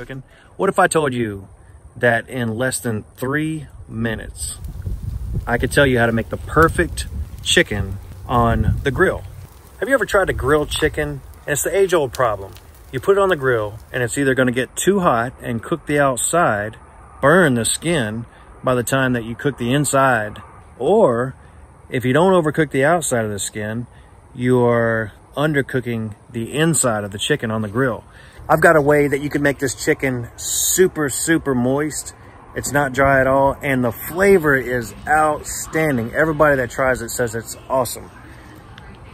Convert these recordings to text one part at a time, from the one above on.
cooking? What if I told you that in less than 3 minutes, I could tell you how to make the perfect chicken on the grill? Have you ever tried to grill chicken? It's the age-old problem. You put it on the grill and it's either going to get too hot and cook the outside, burn the skin by the time that you cook the inside, or if you don't overcook the outside of the skin, you are undercooking the inside of the chicken on the grill. I've got a way that you can make this chicken super, super moist. It's not dry at all, and the flavor is outstanding. Everybody that tries it says it's awesome.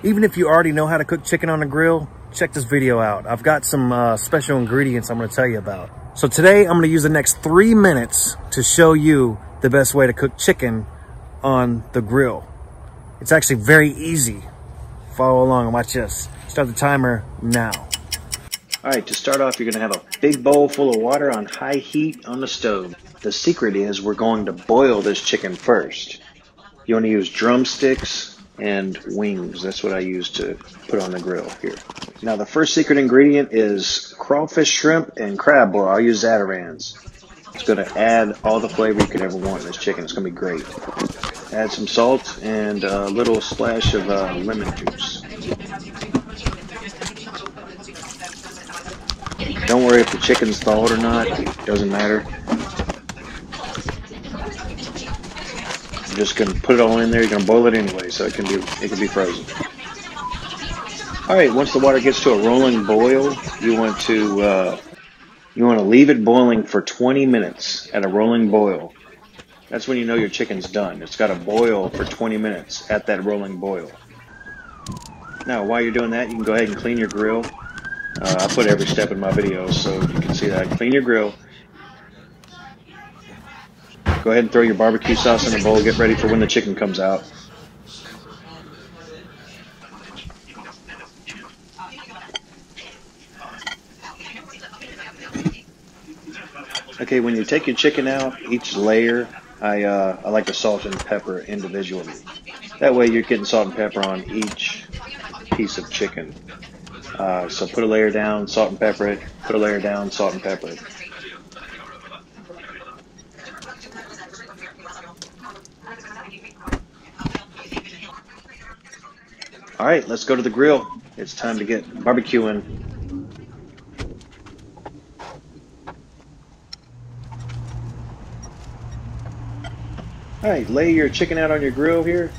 Even if you already know how to cook chicken on the grill, check this video out. I've got some special ingredients I'm gonna tell you about. So today, I'm gonna use the next 3 minutes to show you the best way to cook chicken on the grill. It's actually very easy. Follow along and watch this. Start the timer now. All right, to start off, you're gonna have a big bowl full of water on high heat on the stove. The secret is we're going to boil this chicken first. You wanna use drumsticks and wings. That's what I use to put on the grill here. Now the first secret ingredient is crawfish, shrimp, and crab boil. I'll use Zatarans. It's gonna add all the flavor you could ever want in this chicken. It's gonna be great. Add some salt and a little splash of lemon juice. Don't worry if the chicken's thawed or not, it doesn't matter. I'm just gonna put it all in there. You're gonna boil it anyway, so it can be frozen. All right, once the water gets to a rolling boil, you want to leave it boiling for 20 minutes at a rolling boil. That's when you know your chicken's done. It's got to boil for 20 minutes at that rolling boil. Now, while you're doing that, you can go ahead and clean your grill. I put every step in my video so you can see that. Clean your grill. Go ahead and throw your barbecue sauce in the bowl. Get ready for when the chicken comes out. Okay, when you take your chicken out, each layer, I like to salt and pepper individually. That way you're getting salt and pepper on each piece of chicken. So put a layer down, salt and pepper it. Put a layer down, salt and pepper it. All right, let's go to the grill. It's time to get barbecuing. All right, lay your chicken out on your grill here.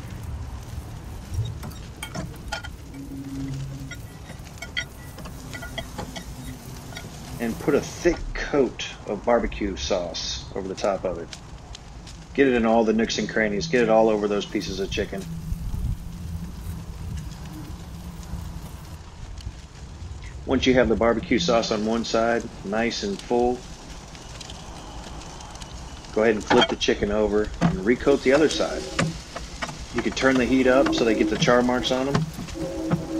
And put a thick coat of barbecue sauce over the top of it. Get it in all the nooks and crannies. Get it all over those pieces of chicken. Once you have the barbecue sauce on one side, nice and full, go ahead and flip the chicken over and recoat the other side. You can turn the heat up so they get the char marks on them,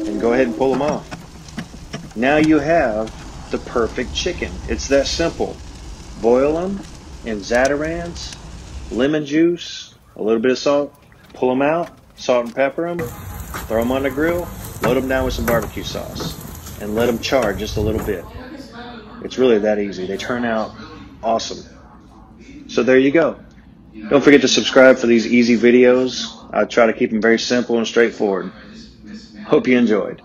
and go ahead and pull them off. Now you have the perfect chicken. It's that simple. Boil them in Zatarans, lemon juice, a little bit of salt, pull them out, salt and pepper them, throw them on the grill, load them down with some barbecue sauce, and let them char just a little bit. It's really that easy. They turn out awesome. So there you go. Don't forget to subscribe for these easy videos. I try to keep them very simple and straightforward. Hope you enjoyed.